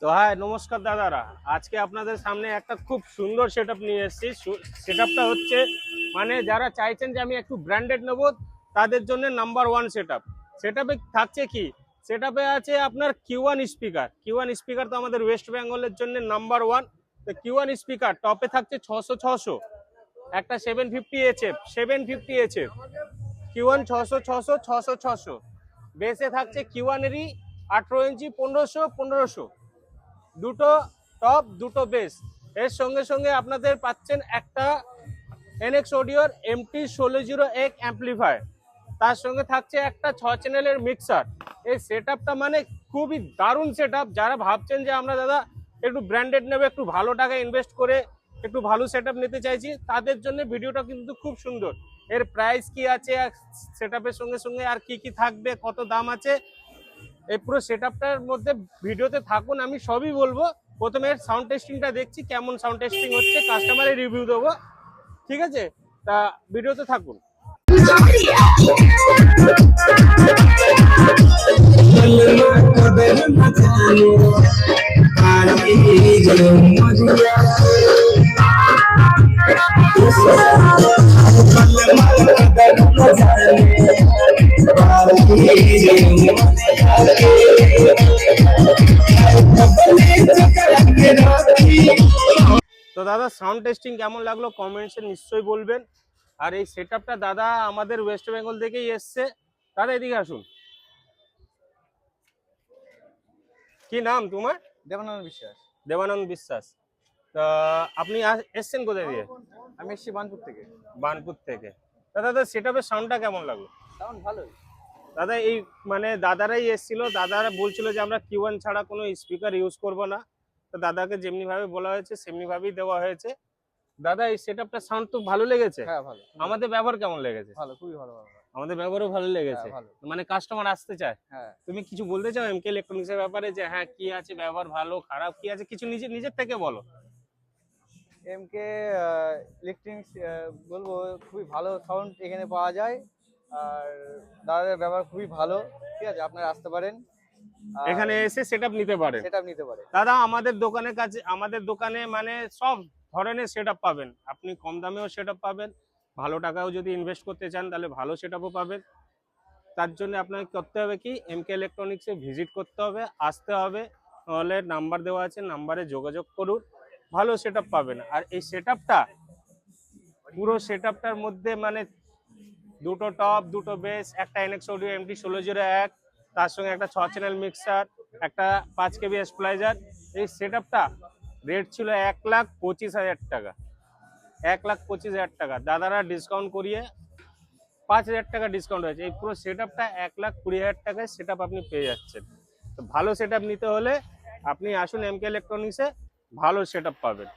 তো হ্যাঁ, নমস্কার দাদারা। আজকে আপনাদের সামনে একটা খুব সুন্দর সেটআপ নিয়ে এসেছি। সেটআপটা হচ্ছে মানে যারা চাইছেন যে আমি একটু ব্র্যান্ডেড নেব, তাদের জন্য নাম্বার ওয়ান সেটআপ। সেটআপে থাকছে কি, সেটআপে আছে আপনার কিউ1 স্পিকার। কিউ1 স্পিকার তো আমাদের ওয়েস্ট বেঙ্গলের জন্য নাম্বার ওয়ান। তো কিউ1 স্পিকার টপে থাকছে 600 একটা 750 এইচএফ কিউ1 600 বেসে থাকছে কিউ1 এরই 18 ইঞ্চি 1500 দুটো টপ দুটো বেস। এর সঙ্গে সঙ্গে আপনাদের পাচ্ছেন একটা এনএক্স অডিওর MT1601 অ্যাম্পলিফায়ার। তার সঙ্গে থাকছে একটা 6 চ্যানেলের মিক্সার। এই সেটআপটা মানে খুবই দারুণ সেটআপ। যারা ভাবছেন যে আমরা দাদা একটু ব্র্যান্ডেড নেবে, একটু ভালো টাকা ইনভেস্ট করে একটু ভালো সেটআপ নিতে চাইছি, তাদের জন্য ভিডিওটা কিন্তু খুব সুন্দর। এর প্রাইস কি আছে, সেটআপের সঙ্গে সঙ্গে আর কি কি থাকবে, কত দাম আছে, এই পুরো সেটআপটার মধ্যে ভিডিওতে থাকুন, আমি সবই বলবো। প্রথমে সাউন্ড টেস্টিংটা দেখছি কেমন সাউন্ড টেস্টিং হচ্ছে, কাস্টমারের রিভিউ দেবো, ঠিক আছে? তা ভিডিওতে থাকুন। তো দাদা, সাউন্ড টেস্টিং কেমন লাগলো কমেন্টসে নিশ্চয়ই বলবেন। আর এই সেটআপটা দাদা আমাদের ওয়েস্ট বেঙ্গল থেকেই এসছে। দাদা এদিকে আসুন। কি নাম তোমার? দেবানন্দ বিশ্বাস। দেবানন্দ বিশ্বাস। তা আপনি এসছেন কোথায় দিয়ে? আমি এসেছি বানপুর থেকে। বানপুর থেকে। তা দাদা সেটআপের সাউন্ডটা কেমন লাগলো? সাউন্ড ভালোই। দাদা এই মানে দাদারাই এসেছিল, দাদারা বলছিল যে আমরা কিউ1 ছাড়া কোনো স্পিকার ইউজ করব না। তো দাদাকে যেমনি ভাবে বলা হয়েছে সেমনি ভাবেই দেওয়া হয়েছে। দাদা এই সেটআপটা সাউন্ড তো ভালো লেগেছে? হ্যাঁ ভালো। আমাদের ব্যবহার কেমন লেগেছে? ভালো, খুবই ভালো। আমাদের ব্যবহারও ভালো লেগেছে। ভালো। মানে কাস্টমার আসতে চায়। হ্যাঁ। তুমি কিছু বলতে চাও এমকে ইলেকট্রনিক্স এর ব্যাপারে, যে হ্যাঁ কি আছে, ব্যবহার ভালো খারাপ কি আছে, কিছু নিজের থেকে বলো। এমকে ইলেকট্রনিক্স বলবো খুবই ভালো সাউন্ড এখানে পাওয়া যায়। আর দাদাদের ব্যবহার খুবই ভালো। ঠিক আছে, আপনারা আসতে পারেন, এখানে এসে সেটআপ নিতে পারেন। সেটআপ নিতে পারেন। দাদা আমাদের দোকানে মানে সব ধরনের সেটআপ পাবেন। আপনি কম দামেও সেটআপ পাবেন, ভালো টাকাও যদি ইনভেস্ট করতে চান তাহলে ভালো সেটআপও পাবেন। তার জন্য আপনাকে করতে হবে কি, এমকে ইলেকট্রনিক্সে ভিজিট করতে হবে, আসতে হবে, নাহলে নাম্বার দেওয়া আছে, নাম্বারে যোগাযোগ করুন, ভালো সেটআপ পাবেন। আর এই সেটআপটা পুরো সেটআপটার মধ্যে মানে দুটো টপ দুটো বেস, একটা এনএক্স অডিও MT1601, তার সঙ্গে একটা 6 চ্যানেল মিক্সার, একটা 5 কেবি স্প্লাইজার। এই সেটআপটা রেট ছিল 1,25,000 টাকা। 1,25,000 টাকা দাদারা ডিসকাউন্ট করিয়ে 5,000 টাকা ডিসকাউন্ট হয়েছে। এই পুরো সেটআপটা 1,20,000 টাকায় সেটআপ আপনি পেয়ে যাচ্ছেন। তো ভালো সেটআপ নিতে হলে আপনি আসুন এমকে ইলেকট্রনিক্সে, ভালো সেটআপ পাবেন।